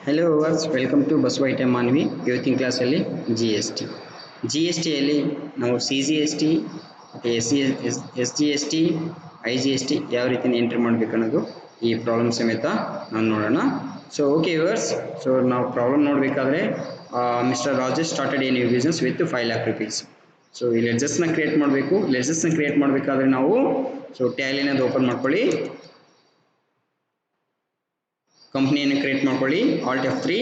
Hello viewers, welcome to Baswaita Manvi ಇವತ್ತಿನ class ಅಲ್ಲಿ GST. GST ಅಲ್ಲಿ ನಾವು CGST ಮತ್ತೆ SGST IGST ಯಾವ ರೀತಿ ಎಂಟ್ರಿ ಮಾಡಬೇಕು ಅನ್ನೋದು ಈ ಪ್ರಾಬ್ಲಮ್ ಸಮೇತ ನಾವು ನೋಡೋಣ. So okay viewers, so ನಾವು ಪ್ರಾಬ್ಲಮ್ ನೋಡಬೇಕಾದ್ರೆ Mr. Rajesh started a new business with 5 lakh rupees. So ಈ ಲೆಡ್ಜರ್ಸ್ ನ ಕ್ರಿಯೇಟ್ ಮಾಡಬೇಕು. ಲೆಡ್ಜರ್ಸ್ ನ ಕ್ರಿಯೇಟ್ ಮಾಡಬೇಕಾದ್ರೆ ನಾವು ಸೊ ಟ್ಯಾಲಿ ನ ಓಪನ್ ಮಾಡ್ಕೊಳ್ಳಿ. ಕಂಪನಿಯನ್ನು ಕ್ರಿಯೇಟ್ ಮಾಡ್ಕೊಳ್ಳಿ. Alt F3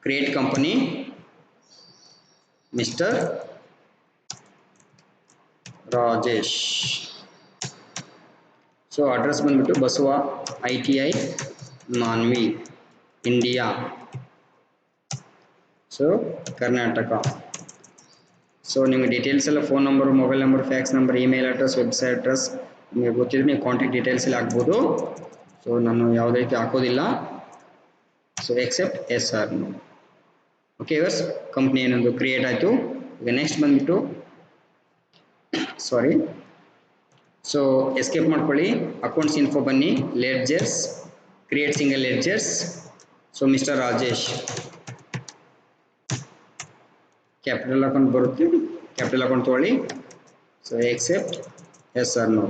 create company mister Rajesh. So address ಬಂದ್ಬಿಟ್ಟು Basava ITI Manvi India, so Karnataka. So ನಿಮಗೆ ಡೀಟೇಲ್ಸ್ ಎಲ್ಲ phone number, mobile number, fax number, email address, website address ನಿಮಗೆ ಗೊತ್ತಿದ್ರೆ ನೀವು ಕಾಂಟ್ಯಾಕ್ಟ್ ಡೀಟೇಲ್ಸ್ ಎಲ್ಲ ಹಾಕ್ಬೋದು. ಸೊ ನಾನು ಯಾವುದೇ ರೀತಿ ಹಾಕೋದಿಲ್ಲ. So accept S R no. Okay viewers, company ಏನೊಂದು ಕ್ರಿಯೇಟ್ ಆಯಿತು. ಈಗ ನೆಕ್ಸ್ಟ್ ಬಂದ್ಬಿಟ್ಟು ಸಾರಿ, ಸೊ ಎಸ್ಕೇಪ್ ಮಾಡ್ಕೊಳ್ಳಿ. ಅಕೌಂಟ್ಸ್ ಇನ್ಫೋ ಬನ್ನಿ, ledgers, create single ledgers. So mister Rajesh capital account ಬರುತ್ತೆ, ಕ್ಯಾಪಿಟಲ್ ಅಕೌಂಟ್ ತೊಗೊಳ್ಳಿ. So accept S R no.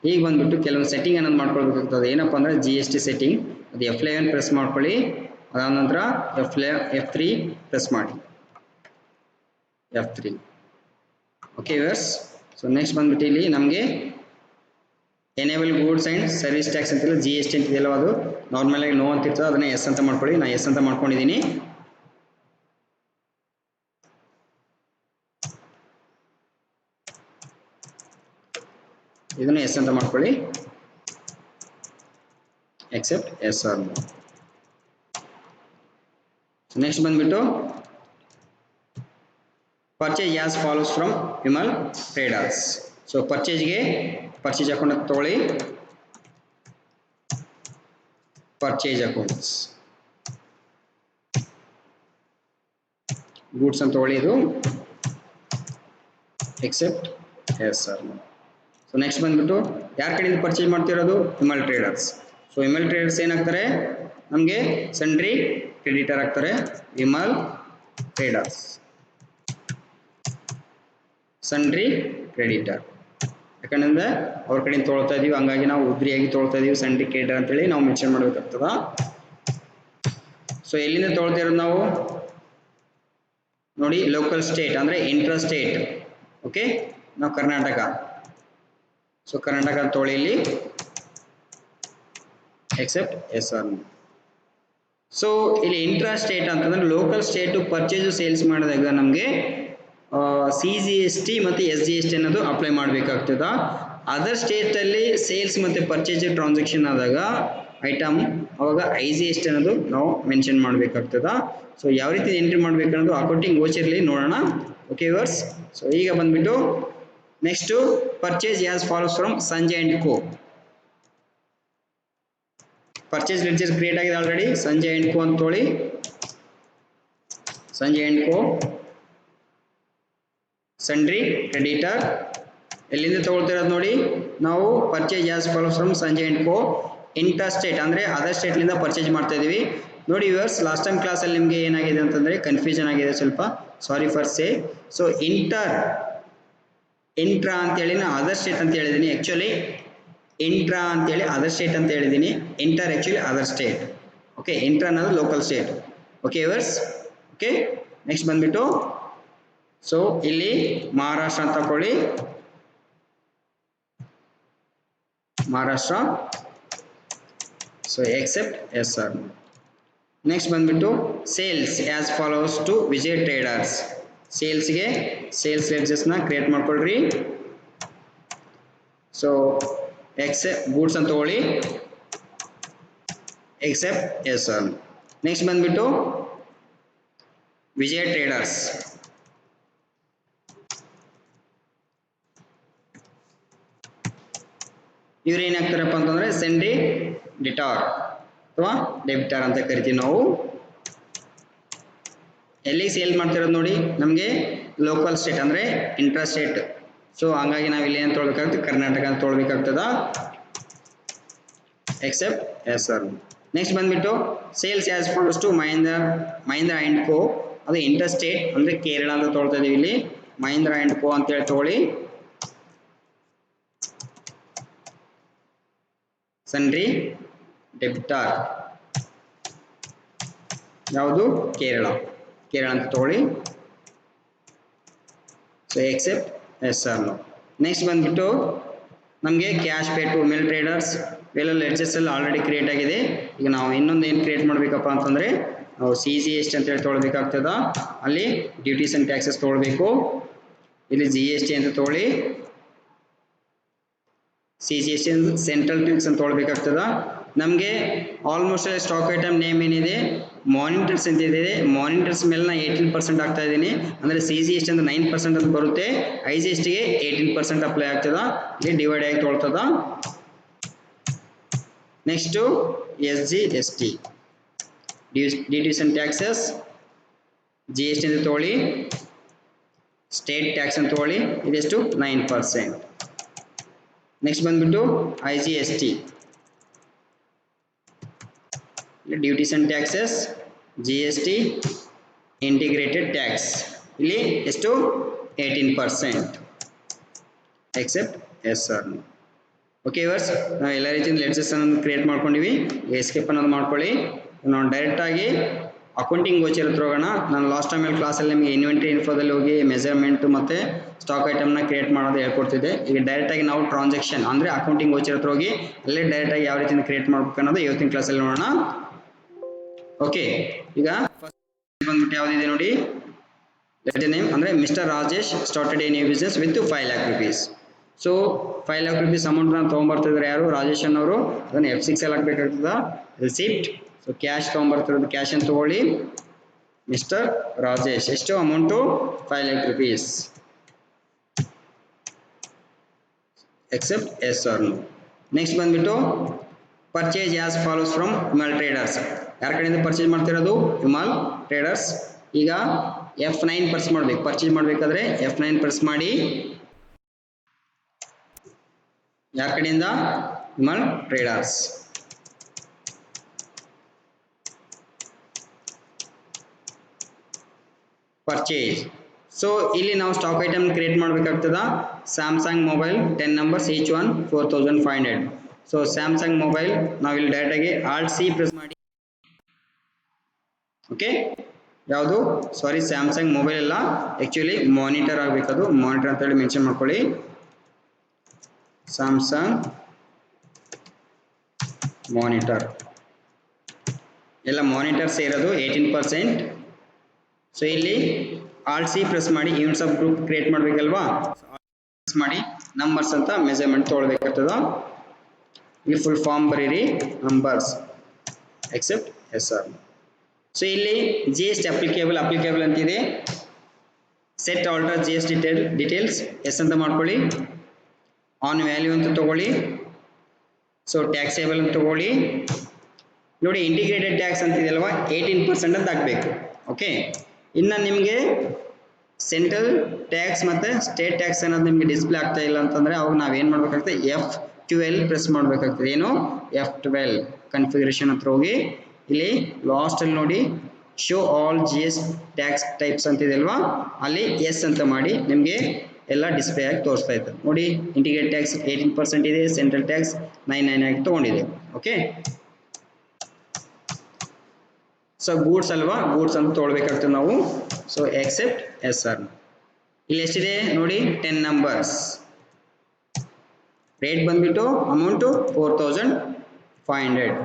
ಈಗ ಬಂದ್ಬಿಟ್ಟು ಕೆಲವೊಂದು ಸೆಟ್ಟಿಂಗ್ ಅನ್ನೋದು ಮಾಡ್ಕೊಳ್ಬೇಕಾಗ್ತದೆ. ಏನಪ್ಪ ಅಂದರೆ GST ಸೆಟ್ಟಿಂಗ್, ಅದು F11 ಪ್ರೆಸ್ ಮಾಡ್ಕೊಳ್ಳಿ. ಅದಾದ ನಂತರ F3 ಪ್ರೆಸ್ ಮಾಡಿ, F3. Okay viewers, so next ಬಂದ್ಬಿಟ್ಟು ಇಲ್ಲಿ ನಮಗೆ enable goods and service tax ಅಂತಿಲ್ಲ, GST ಅಂತಿದೆಯಲ್ಲ, ಅದು ನಾರ್ಮಲ್ ಆಗಿ ನೋ ಅಂತ ಇರ್ತದೆ, ಅದನ್ನ ಎಸ್ ಅಂತ ಮಾಡ್ಕೊಳ್ಳಿ. ನಾನು ಎಸ್ ಅಂತ ಮಾಡ್ಕೊಂಡಿದ್ದೀನಿ. ಇದನ್ನ ಎಸ್ ಅಂತ ಮಾಡ್ಕೊಳ್ಳಿ. Accept S R no. Next ಬಂದ್ಬಿಟ್ಟು purchase as follows from Vimal traders. So purchase account ತಗೊಳ್ಳಿ. ಪರ್ಚೇಸ್ ಅಕೌಂಟ್ಸ್ ಗೂಡ್ಸ್ ಅಂತ ತಗೊಳ್ಳಿ. ಇದು accept S R no. So next ಬಂದ್ಬಿಟ್ಟು ಯಾರ ಕಡೆಯಿಂದ ಪರ್ಚೇಸ್ ಮಾಡ್ತಿರೋದು? Vimal traders. So Vimal traders ಏನಾಗ್ತಾರೆ ನಮಗೆ? ಸೆಂಡ್ರಿ ಕ್ರೆಡಿಟರ್ ಆಗ್ತಾರೆ ವಿಮಲ್ ಟ್ರೇಡರ್ಸ್, ಸೆಂಡ್ರಿ ಕ್ರೆಡಿಟರ್. ಯಾಕಂದ್ರೆ ಅವ್ರ ಕಡೆಯಿಂದ ತೊಗೊಳ್ತಾ ಇದೀವಿ, ಹಂಗಾಗಿ ನಾವು ಉದ್ರಿಯಾಗಿ ತೊಗೊಳ್ತಾ ಇದೀವಿ, ಸೆಂಡ್ರಿ ಕ್ರೆಡಿಟರ್ ಅಂತೇಳಿ ನಾವು ಮೆನ್ಷನ್ ಮಾಡಬೇಕಾಗ್ತದ. ಸೊ ಎಲ್ಲಿಂದ ತೊಗೊಳ್ತಾ ಇರೋದು ನಾವು ನೋಡಿ, ಲೋಕಲ್ ಸ್ಟೇಟ್ ಅಂದ್ರೆ ಇಂಟ್ರಾ ಸ್ಟೇಟ್. ಓಕೆ, ನಾವು ಕರ್ನಾಟಕ. ಸೊ ಕರ್ನಾಟಕ ತೊಗೊಳ್ಳಿ ಇಲ್ಲಿ, accept S R no. So ಇಲ್ಲಿ ಇಂಟ್ರಾ ಸ್ಟೇಟ್ ಅಂತಂದ್ರೆ ಲೋಕಲ್ ಸ್ಟೇಟ್ ಪರ್ಚೇಸ್ ಸೇಲ್ಸ್ ಮಾಡಿದಾಗ ನಮಗೆ CGST ಮತ್ತು SGST ಅನ್ನೋದು ಅಪ್ಲೈ ಮಾಡಬೇಕಾಗ್ತದ. ಅದರ್ ಸ್ಟೇಟ್ ಅಲ್ಲಿ ಸೇಲ್ಸ್ ಮತ್ತೆ ಪರ್ಚೇಸ್ ಟ್ರಾನ್ಸಾಕ್ಷನ್ ಆದಾಗ ಐಟಮ್, ಅವಾಗ IGST ಅನ್ನೋದು ನಾವು ಮೆನ್ಷನ್ ಮಾಡಬೇಕಾಗ್ತದ. ಸೊ ಯಾವ ರೀತಿ ಎಂಟ್ರಿ ಮಾಡಬೇಕು ಅನ್ನೋದು ಅಕೌಂಟಿಂಗ್ ಗೋಚರ್ಲಿ ನೋಡೋಣ. ಓಕೆ ವ್ಯೂವರ್ಸ್, ಸೊ ಈಗ ಬಂದ್ಬಿಟ್ಟು next purchase as follows from Sanjay and co. Purchase ledger create ಆಗಿದೆ ಆಲ್ರೆಡಿ, ಸಂಜಯ್ ಅಂಡ್ ಕೋ ಅಂತ ತೊಗೊಳ್ಳಿ. Sanjay and co sundry creditor. ಎಲ್ಲಿಂದ ತಗೊಳ್ತಿರೋದು ನೋಡಿ, ನಾವು purchase as follows from Sanjay and co inter state ಅಂದ್ರೆ ಅದರ್ ಸ್ಟೇಟ್ಲಿಂದ ಪರ್ಚೇಸ್ ಮಾಡ್ತಾ ಇದೀವಿ. ನೋಡಿ ವ್ಯೂವರ್ಸ್, ಲಾಸ್ಟ್ ಟೈಮ್ ಕ್ಲಾಸಲ್ಲಿ ನಿಮಗೆ ಏನಾಗಿದೆ ಅಂತಂದ್ರೆ ಕನ್ಫ್ಯೂಷನ್ ಆಗಿದೆ ಸ್ವಲ್ಪ, sorry for say. So intra ಅಂತೇಳಿ ನಾನು ಅದರ್ ಸ್ಟೇಟ್ ಅಂತ ಹೇಳಿದ್ದೀನಿ. ಆಕ್ಚುಲಿ ಇಂಟ್ರಾ ಅಂತೇಳಿ ಅದರ್ ಸ್ಟೇಟ್ ಅಂತ ಹೇಳಿದ್ದೀನಿ, inter actually other state. Okay, intra ಅನ್ನೋದು local state. Okay viewers, okay next ಬಂದ್ಬಿಟ್ಟು ಸೊ ಇಲ್ಲಿ ಮಹಾರಾಷ್ಟ್ರ ಅಂತ ತಗೊಳ್ಳಿ, Maharashtra. So accept S or. Next ಬಂದ್ಬಿಟ್ಟು sales as follows to Vijay traders. ಸೇಲ್ಸ್ಗೆ ಸೇಲ್ಸ್ ಲೆಡ್ಜರ್ಸ್ ನ ಕ್ರಿಯೇಟ್ ಮಾಡ್ಕೊಳ್ರಿ. ಸೊ ಎಕ್ಸೆಪ್ಟ್ ಗೂಡ್ಸ್ ಅಂತ ತಗೊಳ್ಳಿ, ಎಕ್ಸೆಪ್ಟ್ ಎಸ್ ಆರ್. ನೆಕ್ಸ್ಟ್ ಬಂದ್ಬಿಟ್ಟು ವಿಜಯ್ ಟ್ರೇಡರ್ಸ್. ಇವ್ರು ಏನಾಗ್ತಾರಪ್ಪ ಅಂತಂದ್ರೆ ಸೆಂಡ್ರಿ ಡಿಟಾರ್ ಅಥವಾ ಡೆಬಿಟಾರ್ ಅಂತ ಕರಿತೀವಿ ನಾವು. ಎಲ್ಲಿ ಸೇಲ್ ಮಾಡ್ತಿರೋದು ನೋಡಿ, ನಮಗೆ ಲೋಕಲ್ ಸ್ಟೇಟ್ ಅಂದ್ರೆ ಇಂಟ್ರಾ ಸ್ಟೇಟ್. ಸೊ ಹಂಗಾಗಿ ನಾವು ಇಲ್ಲಿ ಏನು ತೊಗೊಳ್ಬೇಕಾಗ್ತದೆ? ಕರ್ನಾಟಕ ಅಂತ ತೊಗೊಳ್ಬೇಕಾಗ್ತದ. Accept S or. ನೆಕ್ಸ್ಟ್ ಬಂದ್ಬಿಟ್ಟು sales as follows to Mahindra and co, ಅದು ಇಂಟರ್ ಸ್ಟೇಟ್ ಅಂದ್ರೆ ಕೇರಳ ಅಂತ ತೊಗೊಳ್ತಾ ಇದೀವಿ ಇಲ್ಲಿ. ಮಹೀಂದ್ರ ಅಂಡ್ ಕೋ ಅಂತ ಹೇಳಿ ತಗೊಳ್ಳಿ. ಸನ್ರಿ ಡೆಬಿಟಾರ್ ಯಾವುದು ಕೇರಳ ಅಂತ ತಗೊಳ್ಳಿ. So accept S R no. Next ಬಂದ್ಬಿಟ್ಟು ನಮಗೆ cash pay to mill traders ಇವೆಲ್ಲ ಲೆಡ್ಜರ್ಸ್ ಎಲ್ಲ ಆಲ್ರೆಡಿ ಕ್ರಿಯೇಟ್ ಆಗಿದೆ. ಈಗ ನಾವು ಇನ್ನೊಂದು ಏನು ಕ್ರಿಯೇಟ್ ಮಾಡಬೇಕಪ್ಪ ಅಂತಂದ್ರೆ ನಾವು CGST ಅಂತ ಹೇಳಿ ತೊಗೊಳ್ಬೇಕಾಗ್ತದ. ಅಲ್ಲಿ ಡ್ಯೂಟೀಸ್ ಅಂಡ್ ಟ್ಯಾಕ್ಸಸ್ ತೊಗೊಳ್ಬೇಕು. ಇಲ್ಲಿ GST ಅಂತ ತಗೊಳ್ಳಿ. CGST ಸೆಂಟ್ರಲ್ ಟ್ಯಾಕ್ಸ್ ಅಂತ ತೊಗೊಳ್ಬೇಕಾಗ್ತದ. ನಮಗೆ ಆಲ್ಮೋಸ್ಟ್ ಸ್ಟಾಕ್ ಐಟಮ್ ನೇಮ್ ಏನಿದೆ ಮಾನಿಟರ್ಸ್ ಅಂತ ಇದೆ. ಮಾನಿಟರ್ಸ್ ಮೇಲೆ ನಾ 18% ಆಗ್ತಾ ಇದ್ದೀನಿ, ಅಂದ್ರೆ CGST ಅಂದ್ರೆ 9% ಅಂತ ಬರುತ್ತೆ. IGST ಗೆ 18% ಅಪ್ಲೈ ಆಗ್ತದ. ಇಲ್ಲಿ ಡಿವೈಡ್ ಆಗಿ ತೊಗೊಳ್ತದ. Next SGST duties and taxes, GST ಅಂತ ತಗೊಳ್ಳಿ. ಸ್ಟೇಟ್ ಟ್ಯಾಕ್ಸ್ ಅಂತ ತಗೊಳ್ಳಿ, ಇದೆಷ್ಟು 9%. ನೆಕ್ಸ್ಟ್ ಬಂದ್ಬಿಟ್ಟು IGST duties and taxes, GST, integrated tax, ಇಲ್ಲಿ ಎಷ್ಟು 18%. Accept S R no. Okay viewers, ನಾವು ಎಲ್ಲ ರೀತಿಯಿಂದ ಲೆಡ್ಜರ್ಸ್ ಅನ್ನು ಕ್ರಿಯೇಟ್ ಮಾಡ್ಕೊಂಡಿವಿ. ಎಸ್ಕೇಪ್ ಅನ್ನೋದು ಮಾಡ್ಕೊಳ್ಳಿ. ನಾವು ಡೈರೆಕ್ಟ್ ಆಗಿ ಅಕೌಂಟಿಂಗ್ ಗೋಚರ್ ಹತ್ರ ಹೋಗೋಣ. ನಾನು ಲಾಸ್ಟ್ ಟೈಮ್ ಕ್ಲಾಸಲ್ಲಿ ನಿಮಗೆ ಇನ್ವೆಂಟ್ರಿ ಇನ್ಫೋದಲ್ಲಿ ಹೋಗಿ ಮೆಜರ್ಮೆಂಟ್ ಮತ್ತೆ ಸ್ಟಾಕ್ ಐಟಮ್ನ ಕ್ರಿಯೇಟ್ ಮಾಡೋದು ಹೇಳ್ಕೊಡ್ತಿದ್ದೆ. ಈಗ ಡೈರೆಕ್ಟ್ ಆಗಿ ನಾವು ಟ್ರಾನ್ಸಾಕ್ಷನ್ ಅಂದ್ರೆ ಅಕೌಂಟಿಂಗ್ ಗೋಚರ್ ಹತ್ರ ಹೋಗಿ ಅಲ್ಲೇ ಡೈರೆಕ್ಟ್ ಆಗಿ ಯಾವ ರೀತಿಯಿಂದ ಕ್ರಿಯೇಟ್ ಮಾಡ್ಬೇಕು ಅನ್ನೋದು ಇವತ್ತಿನ ಕ್ಲಾಸಲ್ಲಿ ನೋಡೋಣ. ಓಕೆ, ಈಗ ಫಸ್ಟ್ ಬಂದ್ಬಿಟ್ಟು ಯಾವುದಿದೆ ನೋಡಿ, ಲೆಟರ್ ನೇಮ್ ಅಂದ್ರೆ mister Rajesh started a new business with 5 lakh rupees. So 5 lakh rupees amount ನ ತೊಗೊಂಡ್ಬರ್ತಿದ್ರೆ ಯಾರು, ರಾಜೇಶ್ ಅನ್ನೋರು. ಅದನ್ನ F6 ಅಲ್ಲಿ ಹಾಕ್ಬೇಕಾಗ್ತದ. ರಿಸಿಪ್ಟ್, ಸೊ ಕ್ಯಾಶ್ ತೊಗೊಂಡ್ಬರ್ತಿರೋದು ಕ್ಯಾಶ್ ಅಂತ ತಗೊಳ್ಳಿ. ಮಿಸ್ಟರ್ ರಾಜೇಶ್ ಎಷ್ಟು amount 5 lakh rupees. Accept S R no. Next ಬಂದ್ಬಿಟ್ಟು purchase as follows from Vimal traders. ಯಾರ ಕಡೆಯಿಂದ ಪರ್ಚೇಸ್ ಮಾಡ್ತಿರೋದು, ವಿಮಲ್ ಟ್ರೇಡರ್ಸ್. ಈಗ F9 ಪ್ರೆಸ್ ಮಾಡ್ಬೇಕು. ಪರ್ಚೇಸ್ ಮಾಡ್ಬೇಕಾದ್ರೆ F9 ಪ್ರೆಸ್ ಮಾಡಿ. ಯಾರ ಕಡೆಯಿಂದ, ವಿಮಲ್ ಟ್ರೇಡರ್ಸ್. ಪರ್ಚೇಸ್. ಸೊ ಇಲ್ಲಿ ನಾವು ಸ್ಟಾಕ್ ಐಟಮ್ ಕ್ರಿಯೇಟ್ ಮಾಡಬೇಕಾಗ್ತದ. Samsung mobile 10 numbers each one 4500. So Samsung mobile ನಾವು ಇಲ್ಲಿ ಡೈರೆಕ್ಟ್ ಆಗಿ Alt C ಪ್ರೆಸ್ ಮಾಡಿ. ಓಕೆ, ಯಾವುದು, ಸಾರಿ ಸ್ಯಾಮ್ಸಂಗ್ ಮೊಬೈಲ್ ಅಲ್ಲ, ಆಕ್ಚುಲಿ ಮಾನಿಟರ್ ಆಗಬೇಕದು. ಮಾನಿಟರ್ ಅಂತ ಹೇಳಿ ಮೆನ್ಷನ್ ಮಾಡ್ಕೊಳ್ಳಿ. ಸ್ಯಾಮ್ಸಂಗ್ ಮಾನಿಟರ್ ಎಲ್ಲ ಮಾನಿಟರ್ಸ್ ಇರೋದು 18%. ಸೊ ಇಲ್ಲಿ Alt C ಪ್ರೆಸ್ ಮಾಡಿ. ಯೂನಿಟ್ಸ್ ಆಫ್ ಗ್ರೂಪ್ ಕ್ರಿಯೇಟ್ ಮಾಡಬೇಕಲ್ವಾ, ಪ್ರೆಸ್ ಮಾಡಿ ನಂಬರ್ಸ್ ಅಂತ ಮೆಜರ್ಮೆಂಟ್ ತೊಗೊಳ್ಬೇಕಾಗ್ತದ. ಇಲ್ಲಿ ಫುಲ್ ಫಾರ್ಮ್ ಬರೀರಿ, numbers. Except S R. So ಇಲ್ಲಿ GST ಅಪ್ಲಿಕೇಬಲ್ ಅಂತಿದೆ. Set alter GST details S ಅಂತ ಮಾಡ್ಕೊಳ್ಳಿ. ಆನ್ ವ್ಯಾಲ್ಯೂ ಅಂತ ತಗೊಳ್ಳಿ. ಸೊ ಟ್ಯಾಕ್ಸೇಬಲ್ ಅಂತ ತಗೊಳ್ಳಿ. ನೋಡಿ ಇಂಟಿಗ್ರೇಟೆಡ್ ಟ್ಯಾಕ್ಸ್ ಅಂತಿದೆಯಲ್ವಾ 18% ಅಂತ ಹಾಕಬೇಕು. ಓಕೆ, ಇನ್ನು ನಿಮಗೆ ಸೆಂಟ್ರಲ್ ಟ್ಯಾಕ್ಸ್ ಮತ್ತೆ ಸ್ಟೇಟ್ ಟ್ಯಾಕ್ಸ್ ಅನ್ನೋದು ನಿಮಗೆ ಡಿಸ್ಪ್ಲೇ ಆಗ್ತಾ ಇಲ್ಲ ಅಂತಂದ್ರೆ ಅವಾಗ ನಾವೇನು ಮಾಡಬೇಕಾಗ್ತದೆ, F12 ಪ್ರೆಸ್ ಮಾಡಬೇಕಾಗ್ತದೆ. ಏನು F12 ಕನ್ಫಿಗರೇಷನ್ ಹತ್ರ ಹೋಗಿ ಇಲ್ಲಿ ಲಾಸ್ಟ್ ಅಲ್ಲಿ ನೋಡಿ show all GS tax types ಅಂತಿದೆ ಅಲ್ವಾ, ಅಲ್ಲಿ ಎಸ್ ಅಂತ ಮಾಡಿ ನಿಮಗೆ ಎಲ್ಲ ಡಿಸ್ಪ್ಲೇ ಆಗಿ ತೋರಿಸ್ತಾ ಇತ್ತು. ನೋಡಿ ಇಂಟಿಗ್ರೇಟ್ ಟ್ಯಾಕ್ಸ್ 18% ಇದೆ, ಸೆಂಟ್ರಲ್ ಟ್ಯಾಕ್ಸ್ 99 ಆಗಿ ತಗೊಂಡಿದೆ. ಓಕೆ, ಸೊ ಗೂಡ್ಸ್ ಅಲ್ವಾ, ಗೂಡ್ಸ್ ಅಂತ ತೊಗೊಳ್ಬೇಕಾಗ್ತದೆ ನಾವು. So accept S or. ಇಲ್ಲಿ ಎಷ್ಟಿದೆ ನೋಡಿ 10 numbers. ರೇಟ್ ಬಂದ್ಬಿಟ್ಟು ಅಮೌಂಟು 4500.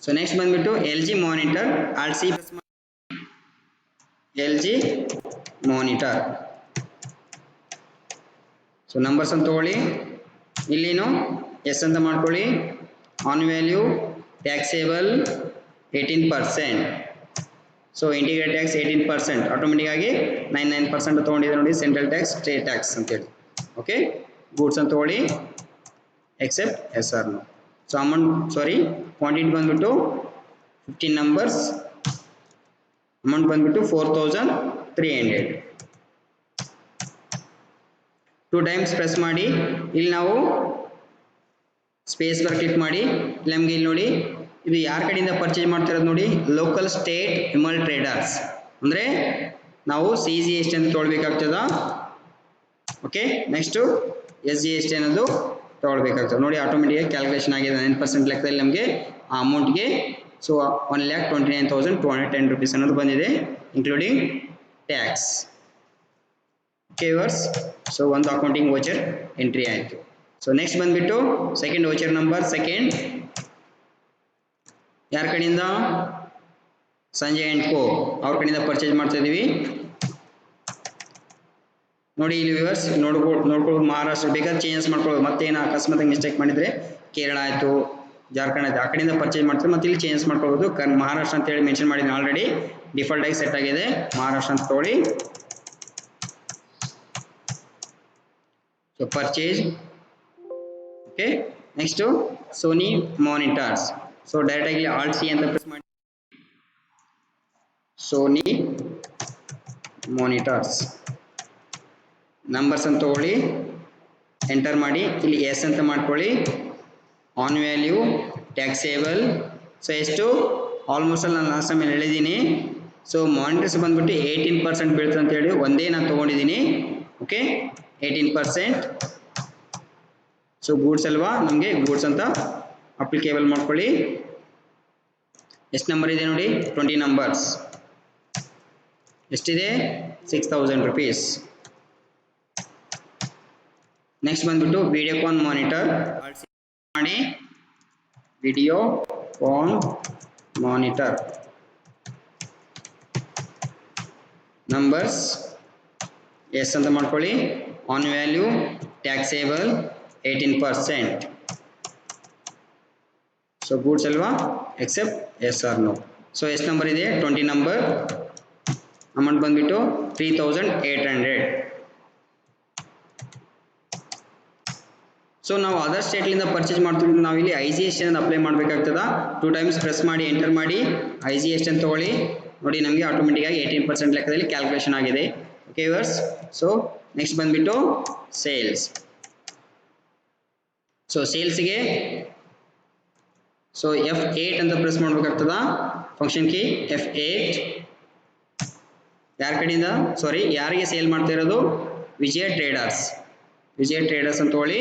ಸೊ ನೆಕ್ಸ್ಟ್ ಬಂದ್ಬಿಟ್ಟು LG monitor. Alt C press ಮಾಡಿ. LG monitor. ಸೊ ನಂಬರ್ಸ್ ಅಂತ ತಗೊಳ್ಳಿ. ಇಲ್ಲಿನು ಎಸ್ ಅಂತ ಮಾಡ್ಕೊಳ್ಳಿ. On value taxable 18%. So integrate tax 18%, automatic ಆಗಿ 99% ತೊಗೊಂಡಿದೆ ನೋಡಿ. ಸೆಂಟ್ರಲ್ ಟ್ಯಾಕ್ಸ್, ಸ್ಟೇಟ್ ಟ್ಯಾಕ್ಸ್ ಅಂತೇಳಿ. ಓಕೆ, ಗೂಡ್ಸ್ ಅಂತ ತಗೊಳ್ಳಿ. Accept S R no. So amount, ಸಾರಿ ಕ್ವಾಂಟಿಟಿ ಬಂದ್ಬಿಟ್ಟು 15 numbers. ಅಮೌಂಟ್ ಬಂದ್ಬಿಟ್ಟು 4300. 2 times ಪ್ರೆಸ್ ಮಾಡಿ. ಇಲ್ಲಿ ನಾವು ಸ್ಪೇಸ್ ಬಾರ್ ಕ್ಲಿಕ್ ಮಾಡಿ. ಇಲ್ಲಿ ನಮಗೆ ಇಲ್ಲಿ ನೋಡಿ ಇದು ಯಾರ ಕಡೆಯಿಂದ ಪರ್ಚೇಸ್ ಮಾಡ್ತಿರೋದು ನೋಡಿ, ಲೋಕಲ್ ಸ್ಟೇಟ್ ವಿಮಲ್ ಟ್ರೇಡರ್ಸ್. ಅಂದರೆ ನಾವು CGST ಅಂತ ತೊಗೊಳ್ಬೇಕಾಗ್ತದ. ಓಕೆ, ನೆಕ್ಸ್ಟು SGST ಅನ್ನೋದು ತೊಗೊಳ್ಬೇಕಾಗ್ತದೆ. ನೋಡಿ ಆಟೋಮೆಟಿಕ್ ಕ್ಯಾಲ್ಕುಲೇಷನ್ ಆಗಿದೆ 9% ಲೆಕ್ಕದಲ್ಲಿ ನಮಗೆ ಆ ಅಮೌಂಟ್ಗೆ. ಸೊ 1,29,210 rupees ಅನ್ನೋದು ಬಂದಿದೆ, including tax. Okay viewers, so ಒಂದು ಅಕೌಂಟಿಂಗ್ ವೋಚರ್ ಎಂಟ್ರಿ ಆಯಿತು. ಸೊ ನೆಕ್ಸ್ಟ್ ಬಂದ್ಬಿಟ್ಟು ಸೆಕೆಂಡ್ ವೋಚರ್ ನಂಬರ್ ಸೆಕೆಂಡ್ ಯಾರ ಕಡೆಯಿಂದ, ಸಂಜಯ್ ಆ್ಯಂಡ್ ಕೋ ಅವ್ರ ಕಡೆಯಿಂದ ಪರ್ಚೇಸ್ ಮಾಡ್ತಾ ಇದ್ದೀವಿ. ನೋಡಿ ಇಲ್ಲಿ ವ್ಯೂವರ್ಸ್ ನೋಡ್ಕೊಳ್ಬೋದು ಮಹಾರಾಷ್ಟ್ರ, ಬೇಕಾದ್ರೆ ಚೇಂಜಸ್ ಮಾಡ್ಕೊಳ್ಬೋದು. ಮತ್ತೇನು ಅಕಸ್ಮಾತ್ ಮಿಸ್ಟೇಕ್ ಮಾಡಿದರೆ ಕೇರಳ ಆಯಿತು, ಜಾರ್ಖಂಡ್ ಆಯಿತು, ಆ ಕಡೆಯಿಂದ ಪರ್ಚೇಸ್ ಮಾಡ್ತಾರೆ. ಮತ್ತೆ ಇಲ್ಲಿ ಚೇಂಜಸ್ ಮಾಡ್ಕೊಳ್ಬೋದು. ಮಹಾರಾಷ್ಟ್ರ ಅಂತೇಳಿ ಮೆನ್ಷನ್ ಮಾಡಿದ್ದೀನಿ ಆಲ್ರೆಡಿ, ಡಿಫಾಲ್ಟ್ ಆಗಿ ಸೆಟ್ ಆಗಿದೆ. ಮಹಾರಾಷ್ಟ್ರ ಅಂತ ತೊಗೊಳ್ಳಿ. So purchase. Okay, next Sony monitors. So ಡೈರೆಕ್ಟಾಗಿ ಆಲ್ಟ್ ಸಿ ಅಂತ ಪ್ರೆಸ್ ಮಾಡಿ, ಸೋನಿ ಮಾನಿಟರ್ಸ್ ನಂಬರ್ಸ್ ಅಂತ ತಗೊಳ್ಳಿ, ಎಂಟರ್ ಮಾಡಿ. ಇಲ್ಲಿ ಎಸ್ ಅಂತ ಮಾಡ್ಕೊಳ್ಳಿ. On value taxable. ಸೊ ಎಷ್ಟು ಆಲ್ಮೋಸ್ಟ್ ಅಲ್ಲಿ ನಾನು ಲಾಸ್ಟ್ ಟೈಮ್ ಹೇಳಿದ್ದೀನಿ. ಸೊ ಮಾನಿಟರ್ಸ್ ಬಂದ್ಬಿಟ್ಟು 18% ಬೀಳ್ತದೆ ಅಂತೇಳಿ ಒಂದೇ ನಾನು ತೊಗೊಂಡಿದ್ದೀನಿ. ಓಕೆ, 18%. ಸೊ ಗೂಡ್ಸ್ ಅಲ್ವಾ, ನಮಗೆ ಗೂಡ್ಸ್ ಅಂತ ಅಪ್ಲಿಕೇಬಲ್ ಮಾಡ್ಕೊಳ್ಳಿ. ಎಷ್ಟು ನಂಬರ್ ಇದೆ ನೋಡಿ, 20 ನಂಬರ್ಸ್. ಎಷ್ಟಿದೆ, 6,000 rupees. ನೆಕ್ಸ್ಟ್ ಬಂದ್ಬಿಟ್ಟು ವಿಡಿಯೋಕಾನ್ ಮಾನಿಟರ್ ಮಾಡಿ, ವಿಡಿಯೋಕಾನ್ ಮಾನಿಟರ್ ನಂಬರ್ಸ್ ಎಸ್ ಅಂತ ಮಾಡ್ಕೊಳ್ಳಿ. On value taxable 18%. So goods ಅಲ್ವಾ, except S R no. So ಎಷ್ಟು ನಂಬರ್ ಇದೆ, 20 ನಂಬರ್. ಅಮೌಂಟ್ ಬಂದ್ಬಿಟ್ಟು 3,800. ಸೊ ನಾವು ಅದರ್ ಸ್ಟೇಟ್ಲಿಂದ ಪರ್ಚೇಸ್ ಮಾಡ್ತಿದ್ದು ನಾವು ಇಲ್ಲಿ IGST ಅನ್ನು ಅಪ್ಲೈ ಮಾಡಬೇಕಾಗ್ತದ. 2 times ಪ್ರೆಸ್ ಮಾಡಿ ಎಂಟರ್ ಮಾಡಿ IGST ಅಂತ ತಗೊಳ್ಳಿ. ನೋಡಿ ನಮಗೆ ಆಟೋಮೆಟಿಕ್ ಆಗಿ 18% ಲೆಕ್ಕದಲ್ಲಿ ಕ್ಯಾಲ್ಕುಲೇಷನ್ ಆಗಿದೆ. ಓಕೆ ವ್ಯೂವರ್ಸ್, ಸೊ ನೆಕ್ಸ್ಟ್ ಬಂದ್ಬಿಟ್ಟು ಸೇಲ್ಸ್. ಸೊ ಸೇಲ್ಸ್ಗೆ ಸೊ F8 ಅಂತ ಪ್ರೆಸ್ ಮಾಡಬೇಕಾಗ್ತದ. Function key F8. ಯಾರ ಕಡೆಯಿಂದ, ಸಾರಿ ಯಾರಿಗೆ ಸೇಲ್ ಮಾಡ್ತಾ ಇರೋದು, ವಿಜಯ ಟ್ರೇಡರ್ಸ್. ವಿಜಯ ಟ್ರೇಡರ್ಸ್ ಅಂತ ತಗೊಳ್ಳಿ.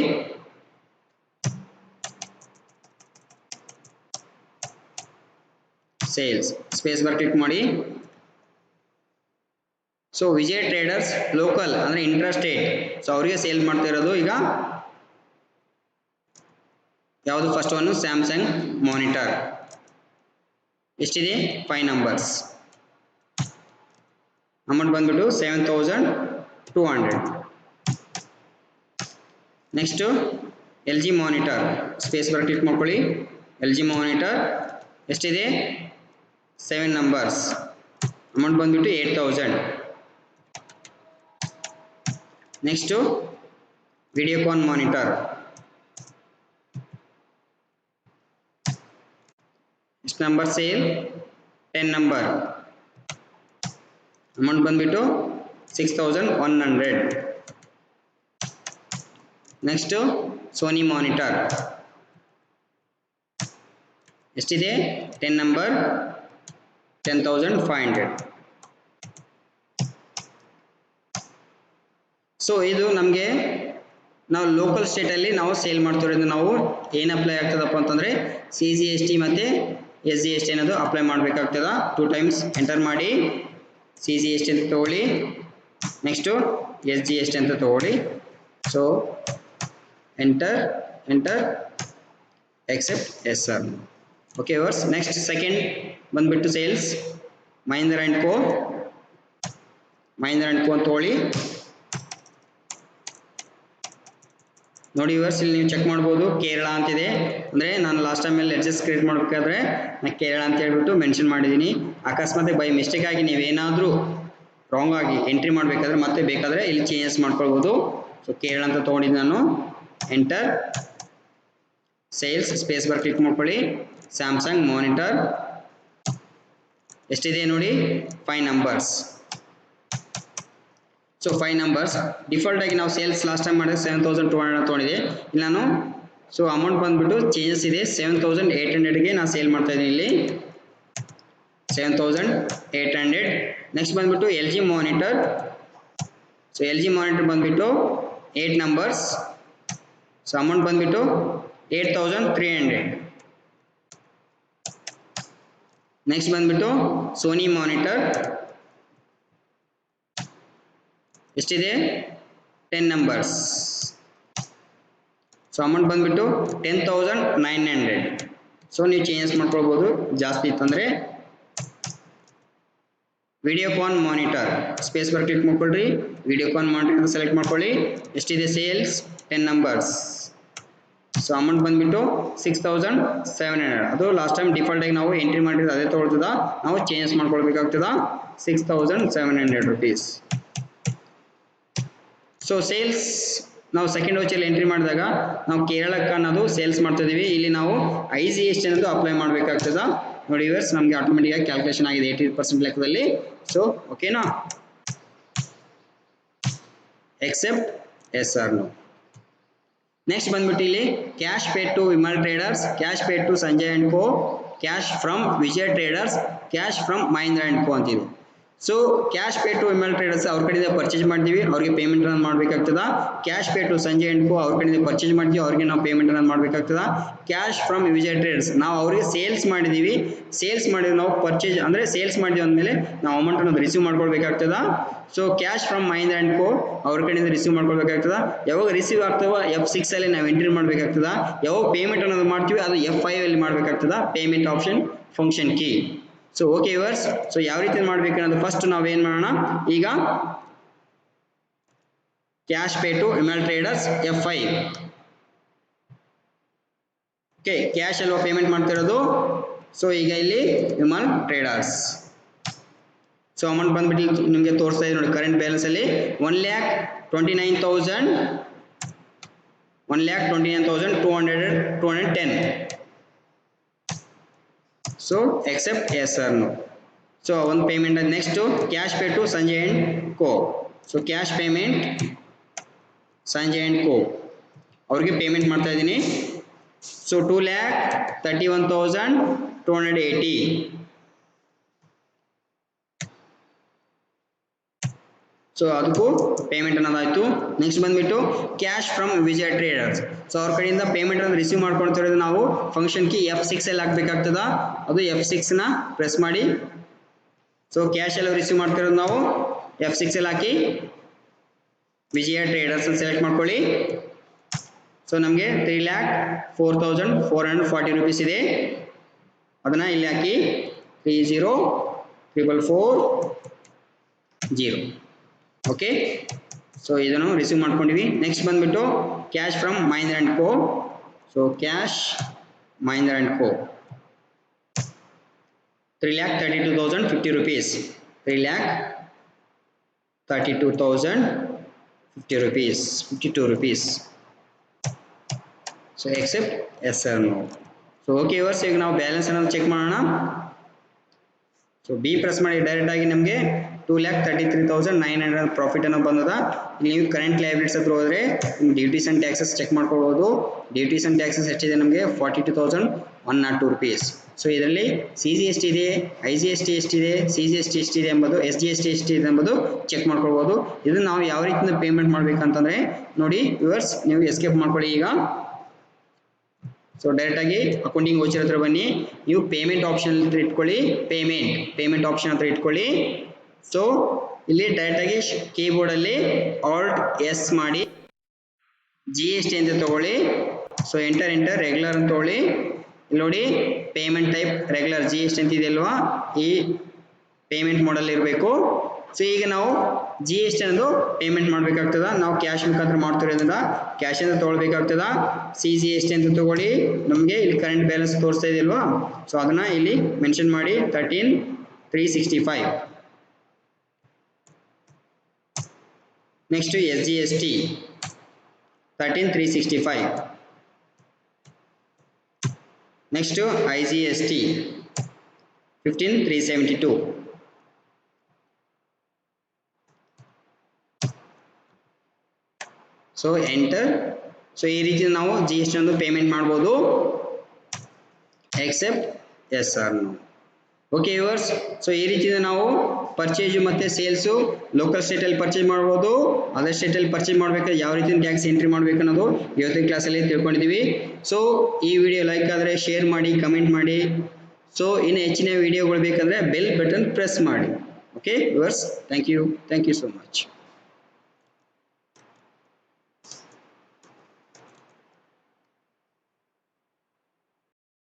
ಸೇಲ್ಸ್ ಸ್ಪೇಸ್ ಬಾರ್ ಕ್ಲಿಕ್ ಮಾಡಿ. ಸೊ ವಿಜಯ ಟ್ರೇಡರ್ಸ್ ಲೋಕಲ್ ಅಂದ್ರೆ ಇಂಟ್ರಾ ಸ್ಟೇಟ್. ಸೊ ಅವರಿಗೆ ಸೇಲ್ ಮಾಡ್ತಾ ಇರೋದು ಈಗ ಯಾವುದು, ಫಸ್ಟ್ ಒನ್ ಸ್ಯಾಮ್ಸಂಗ್ ಮಾನಿಟರ್. ಎಷ್ಟಿದೆ, 5 ನಂಬರ್ಸ್. ಅಮೌಂಟ್ ಬಂದ್ಬಿಟ್ಟು 7,200. Next LG monitor. Space bar click ಮಾಡ್ಕೊಳ್ಳಿ. LG ಮಾನಿಟರ್ ಎಷ್ಟಿದೆ, 7 ನಂಬರ್ಸ್. ಅಮೌಂಟ್ ಬಂದ್ಬಿಟ್ಟು 8,000. Next Videocon monitor. ಎಷ್ಟು ನಂಬರ್ ಸೇಲ್, 10 ನಂಬರ್. ಅಮೌಂಟ್ ಬಂದ್ಬಿಟ್ಟು 6,100. ನೆಕ್ಸ್ಟು ಸೋನಿ ಮಾನಿಟರ್ ಎಷ್ಟಿದೆ, 10 ನಂಬರ್, 10,500. ಸೊ ಇದು ನಮಗೆ ನಾವು ಲೋಕಲ್ ಸ್ಟೇಟಲ್ಲಿ ನಾವು ಸೇಲ್ ಮಾಡ್ತಿರೋದು ನಾವು ಏನು ಅಪ್ಲೈ ಆಗ್ತದಪ್ಪ ಅಂತಂದರೆ CGST ಮತ್ತು SGST ಅನ್ನೋದು ಅಪ್ಲೈ ಮಾಡಬೇಕಾಗ್ತದ. 2 times ಎಂಟರ್ ಮಾಡಿ CGST ಅಂತ ತಗೊಳ್ಳಿ. ನೆಕ್ಸ್ಟು SGST ಅಂತ ತಗೊಳ್ಳಿ. So enter except S R. Okay viewers. Next second ಬಂದ್ಬಿಟ್ಟು sales Mahindra and co. Mahindra and co ಅಂತ ತಗೊಳ್ಳಿ. ನೋಡಿ ವರ್ಸ್, ಇಲ್ಲಿ ನೀವು ಚೆಕ್ ಮಾಡ್ಬೋದು ಕೇರಳ ಅಂತಿದೆ. ಅಂದರೆ ನಾನು ಲಾಸ್ಟ್ ಟೈಮಲ್ಲಿ ಅಡ್ಜಸ್ಟ್ ಕ್ರಿಯೇಟ್ ಮಾಡಬೇಕಾದ್ರೆ ನಾನು ಕೇರಳ ಅಂತ ಹೇಳ್ಬಿಟ್ಟು ಮೆನ್ಷನ್ ಮಾಡಿದ್ದೀನಿ. ಅಕಸ್ಮಾತ್ ಬೈ ಮಿಸ್ಟೇಕ್ ಆಗಿ ನೀವೇನಾದರೂ ರಾಂಗ್ ಆಗಿ ಎಂಟ್ರಿ ಮಾಡಬೇಕಾದ್ರೆ ಮತ್ತೆ ಬೇಕಾದರೆ ಇಲ್ಲಿ ಚೇಂಜಸ್ ಮಾಡ್ಕೊಳ್ಬೋದು. ಸೊ ಕೇರಳ ಅಂತ ತೊಗೊಂಡಿದ್ದು ನಾನು. Enter sales space bar click ಮಾಡ್ಕೊಳ್ಳಿ. ಸ್ಯಾಮ್ಸಂಗ್ ಮಾನಿಟರ್ ಎಷ್ಟಿದೆ ನೋಡಿ, 5 ನಂಬರ್ಸ್. ಸೊ 5 ನಂಬರ್ಸ್ ಡಿಫಾಲ್ಟ್ ಆಗಿ ನಾವು ಸೇಲ್ಸ್ ಲಾಸ್ಟ್ ಟೈಮ್ ಮಾಡಿದ್ರೆ 7,200 ತೊಗೊಂಡಿದೆ. ಇಲ್ಲಿ ನಾನು ಸೊ ಅಮೌಂಟ್ ಬಂದ್ಬಿಟ್ಟು ಚೇಂಜಸ್ ಇದೆ 7800ಗೆ ನಾನು ಸೇಲ್ ಮಾಡ್ತಾ ಇದ್ದೀನಿ ಇಲ್ಲಿ 7800. ನೆಕ್ಸ್ಟ್ ಬಂದ್ಬಿಟ್ಟು L G monitor. So L G monitor ಬಂದ್ಬಿಟ್ಟು 8 ನಂಬರ್ಸ್. ಸೊ ಅಮೌಂಟ್ ಬಂದ್ಬಿಟ್ಟು 8300. ನೆಕ್ಸ್ಟ್ ಬಂದ್ಬಿಟ್ಟು ಸೋನಿ ಮಾನಿಟರ್ ಎಷ್ಟಿದೆ 10 ನಂಬರ್ಸ್. ಸೊ ಅಮೌಂಟ್ ಬಂದ್ಬಿಟ್ಟು 10900. ಸೊ ನೀವು ಚೇಂಜಸ್ ಮಾಡ್ಕೊಳ್ಬೋದು, ಜಾಸ್ತಿ ಇತ್ತಂದರೆ. Videocon monitor space bar click ಮಾಡ್ಕೊಳ್ರಿ, ವಿಡಿಯೋಕಾನ್ ಮಾನಿಟರ್ ಅಂತ ಸೆಲೆಕ್ಟ್ ಮಾಡ್ಕೊಳ್ಳಿ. ಎಷ್ಟಿದೆ ಸೇಲ್ಸ್ 10 ನಂಬರ್ಸ್. ಸೊ ಅಮೌಂಟ್ ಬಂದ್ಬಿಟ್ಟು 6700. ಅದು ಲಾಸ್ಟ್ ಟೈಮ್ ಡಿಫಾಲ್ಟ್ ಆಗಿ ನಾವು ಎಂಟ್ರಿ ಮಾಡಿರೋದು ಅದೇ ತೊಗೊಳ್ತದ, ನಾವು ಚೇಂಜಸ್ ಮಾಡ್ಕೊಳ್ಬೇಕಾಗ್ತದ 6700 rupees. ಸೊ ಸೇಲ್ಸ್ ನಾವು ಸೆಕೆಂಡ್ ವೋಚರ್ ಎಂಟ್ರಿ ಮಾಡಿದಾಗ ನಾವು ಕೇರಳಕ್ಕೆ ಅನ್ನೋದು ಸೇಲ್ಸ್ ಮಾಡ್ತಾ ಇದೀವಿ. ಇಲ್ಲಿ ನಾವು IGST ಅನ್ನೋದು ಅಪ್ಲೈ ಮಾಡಬೇಕಾಗ್ತದ. ನೋಡಿ ವ್ಯೂವರ್ಸ್, ನಮಗೆ ಆಟೋಮೆಟಿಕ್ ಆಗಿ ಕ್ಯಾಲ್ಕುಲೇಷನ್ ಆಗಿದೆ 80% ಲೆಕ್ಕದಲ್ಲಿ. ಸೊ ಓಕೆನಾ, except S R no. Next ಬಂದ್ಬಿಟ್ಟು ಇಲ್ಲಿ cash paid to Vimal traders, cash paid to Sanjay and co, cash from Vijaya traders, cash from Mahindra and co ಅಂತಿದೆ. So cash pay to Vimal traders ಅವ್ರ ಕಡೆಯಿಂದ ಪರ್ಚೇಸ್ ಮಾಡ್ತೀವಿ, ಅವ್ರಿಗೆ ಪೇಮೆಂಟ್ ಅನ್ನು ಮಾಡಬೇಕಾಗ್ತದ. Cash pay to Sanjay and co ಅವ್ರ ಕಡೆಯಿಂದ ಪರ್ಚೇಸ್ ಮಾಡ್ತೀವಿ, ಅವ್ರಿಗೆ ನಾವು ಪೇಮೆಂಟ್ ಅನ್ನು ಮಾಡಬೇಕಾಗ್ತದ. ಕ್ಯಾಶ್ ಫ್ರಮ್ ವಿಜಯ್ ಟ್ರೇಡರ್ಸ್ ನಾವು ಅವ್ರಿಗೆ ಸೇಲ್ಸ್ ಮಾಡಿದೀವಿ, ಸೇಲ್ಸ್ ಮಾಡಿದ್ರೆ ನಾವು ಪರ್ಚೇಸ್ ಅಂದರೆ ಸೇಲ್ಸ್ ಮಾಡಿದ್ವಿ ಅಂದಮೇಲೆ ನಾವು ಅಮೌಂಟ್ ಅನ್ನೋದು ರಿಸೀವ್ ಮಾಡ್ಕೊಳ್ಬೇಕಾಗ್ತದ. So cash from Mahindra and co ಅವ್ರ ಕಡೆಯಿಂದ ರಿಸೀವ್ ಮಾಡ್ಕೊಳ್ಬೇಕಾಗ್ತದ. ಯಾವಾಗ ರಿಸೀವ್ ಆಗ್ತವ F6 ಅಲ್ಲಿ ನಾವು ಎಂಟ್ರಿ ಮಾಡಬೇಕಾಗ್ತದ. ಯಾವಾಗ ಪೇಮೆಂಟ್ ಅನ್ನೋದು ಮಾಡ್ತೀವಿ ಅದು F5 ಅಲ್ಲಿ ಮಾಡಬೇಕಾಗ್ತದ, payment option function key. So okay viewers, so ಯಾವ ರೀತಿ ಮಾಡಬೇಕು ಅನ್ನೋದು ಫಸ್ಟ್ ನಾವೇನು ಮಾಡೋಣ. ಈಗ cash pay to Vimal traders F5. Okay, cash ಅಲ್ವಾ ಪೇಮೆಂಟ್ ಮಾಡ್ತಿರೋದು. ಸೊ ಈಗ ಇಲ್ಲಿ ವಿಮಲ್ ಟ್ರೇಡರ್ಸ್. ಸೊ ಅಮೌಂಟ್ ಬಂದ್ಬಿಟ್ಟು ನಿಮಗೆ ತೋರಿಸ್ತಾ ಇದೆ ನೋಡಿ, ಕರೆಂಟ್ ಬ್ಯಾಲೆನ್ಸ್ ಅಲ್ಲಿ 1,29,210. So accept yes or no. So one payment and next to cash pay to Sanjay and Co. So cash payment Sanjay and Co. ಅವ್ರಿಗೆ ಪೇಮೆಂಟ್ ಮಾಡ್ತಾ ಇದ್ದೀನಿ. ಸೊ 2,31,280. ಸೊ ಅದಕ್ಕೂ ಪೇಮೆಂಟ್ ಅನ್ನೋದಾಯ್ತು. ನೆಕ್ಸ್ಟ್ ಬಂದ್ಬಿಟ್ಟು cash from Vijaya traders. So ಅವ್ರ ಕಡೆಯಿಂದ payment ಅನ್ನು receive ಮಾಡ್ಕೊಳ್ತಿರೋದು ನಾವು function key F6 ಅಲ್ಲಿ ಹಾಕ್ಬೇಕಾಗ್ತದ. ಅದು F6 ನ ಪ್ರೆಸ್ ಮಾಡಿ. ಸೊ ಕ್ಯಾಶ್ ಎಲ್ಲ ರಿಸೀವ್ ಮಾಡ್ತಿರೋದು ನಾವು F6 ಅಲ್ಲಿ ಹಾಕಿ ವಿಜಯ ಟ್ರೇಡರ್ಸ್ ಅಂತ ಸೆಲೆಕ್ಟ್ ಮಾಡ್ಕೊಳ್ಳಿ. ಸೊ ನಮಗೆ 3,04,440 rupees ಇದೆ. ಅದನ್ನ ಇಲ್ಲಿ ಹಾಕಿ 30,440. ಓಕೆ, ಸೊ ಇದನ್ನು ರಿಸೀವ್ ಮಾಡ್ಕೊಂಡಿವಿ. ನೆಕ್ಸ್ಟ್ ಬಂದ್ಬಿಟ್ಟು cash from Mahindra and co. So cash Mahindra and co 3,32,050 rupees. 3,32,050 rupees, 52 rupees. So accept S R no. So okay viewers, ಈಗ ನಾವು ಬ್ಯಾಲೆನ್ಸ್ ಅನ್ನೋದು ಚೆಕ್ ಮಾಡೋಣ. ಸೊ ಬಿ ಪ್ರೆಸ್ ಮಾಡಿ ಡೈರೆಕ್ಟ್ ಆಗಿ ನಮಗೆ 2,33,900 ಪ್ರಾಫಿಟ್ ಅನ್ನೋ ಬಂದದ. ಇಲ್ಲಿ ನೀವು ಕರೆಂಟ್ ಲಯಬಿಲಿಟೀಸ್ ಹತ್ರ ಹೋದ್ರೆ ಡ್ಯೂಟೀಸ್ ಅಂಡ್ ಟ್ಯಾಕ್ಸಸ್ ಚೆಕ್ ಮಾಡ್ಕೊಳ್ಬೋದು. ಡ್ಯೂಟೀಸ್ ಅಂಡ್ ಟ್ಯಾಕ್ಸಸ್ ಎಷ್ಟಿದೆ ನಮಗೆ 42,102 rupees. ಸೊ ಇದರಲ್ಲಿ CGST ಇದೆ, IGST ಎಷ್ಟಿದೆ, CGST ಎಷ್ಟಿದೆ ಎಂಬುದು, SGST ಎಷ್ಟಿದೆ ಎಂಬುದು ಚೆಕ್ ಮಾಡ್ಕೊಳ್ಬೋದು. ಇದನ್ನು ನಾವು ಯಾವ ರೀತಿಯಿಂದ ಪೇಮೆಂಟ್ ಮಾಡ್ಬೇಕಂತಂದ್ರೆ ನೋಡಿ ವ್ಯೂವರ್ಸ್, ನೀವು ಎಸ್ಕೇಪ್ ಮಾಡ್ಕೊಳ್ಳಿ ಈಗ. ಸೊ ಡೈರೆಕ್ಟ್ ಆಗಿ ಅಕೌಂಟಿಂಗ್ ವೋಚರ್ ಹತ್ರ ಬನ್ನಿ. ನೀವು ಪೇಮೆಂಟ್ ಆಪ್ಷನ್ ಹತ್ರ ಇಟ್ಕೊಳ್ಳಿ, ಪೇಮೆಂಟ್ ಆಪ್ಷನ್ ಹತ್ರ ಇಟ್ಕೊಳ್ಳಿ. ಸೊ ಇಲ್ಲಿ ಡೈರೆಕ್ಟ್ ಆಗಿ ಕೀಬೋರ್ಡ್ ಅಲ್ಲಿ Alt S ಮಾಡಿ GST ಅಂತ ತಗೊಳ್ಳಿ. ಸೊ ಎಂಟರ್ ರೆಗ್ಯುಲರ್ ಅಂತ ತಗೊಳ್ಳಿ. ಇಲ್ಲಿ ನೋಡಿ ಪೇಮೆಂಟ್ ಟೈಪ್ ರೆಗ್ಯುಲರ್ GST ಅಂತ ಇದೆ ಅಲ್ವಾ, ಈ ಪೇಮೆಂಟ್ ಮಾಡಲ್ ಇರಬೇಕು. ಸೊ ಈಗ ನಾವು GST ಅನ್ನೋದು ಪೇಮೆಂಟ್ ಮಾಡಬೇಕಾಗ್ತದ. ನಾವು ಕ್ಯಾಶ್ ಮುಖಾಂತರ ಮಾಡ್ತಿರೋದ್ರಿಂದ ಕ್ಯಾಶ್ ಅಂತ ತೊಗೊಳ್ಬೇಕಾಗ್ತದ. CGST ಅಂತ ತಗೊಳ್ಳಿ. ನಮಗೆ ಇಲ್ಲಿ ಕರೆಂಟ್ ಬ್ಯಾಲೆನ್ಸ್ ತೋರಿಸ್ತಾ ಇದೆ ಅಲ್ವಾ, ಸೊ ಅದನ್ನ ಇಲ್ಲಿ ಮೆನ್ಷನ್ ಮಾಡಿ 13,365. Next SGST 13,365. Next IGST 15,372. So enter so ಈ ರೀತಿ ನಾವು ಜಿ ಎಸ್ ಟಿ ಒಂದು ಪೇಮೆಂಟ್ ಮಾಡ್ಬೋದು accept S R no. Okay viewers, so ಈ ರೀತಿಯಿಂದ ನಾವು ಪರ್ಚೇಜು ಮತ್ತು ಸೇಲ್ಸು ಲೋಕಲ್ ಸ್ಟೇಟಲ್ಲಿ ಪರ್ಚೇಸ್ ಮಾಡ್ಬೋದು, ಅದರ್ ಸ್ಟೇಟಲ್ಲಿ ಪರ್ಚೇಸ್ ಮಾಡಬೇಕಾದ್ರೆ ಯಾವ ರೀತಿ ಟ್ಯಾಕ್ಸ್ ಎಂಟ್ರಿ ಮಾಡಬೇಕು ಅನ್ನೋದು ಇವತ್ತಿನ ಕ್ಲಾಸಲ್ಲಿ ತಿಳ್ಕೊಂಡಿದ್ದೀವಿ. ಸೊ ಈ ವಿಡಿಯೋ ಲೈಕ್ ಆದರೆ ಶೇರ್ ಮಾಡಿ, ಕಮೆಂಟ್ ಮಾಡಿ. ಸೊ ಇನ್ನು ಹೆಚ್ಚಿನ ವಿಡಿಯೋಗಳು ಬೇಕಂದರೆ ಬೆಲ್ ಬಟನ್ ಪ್ರೆಸ್ ಮಾಡಿ. Okay viewers, thank you so much.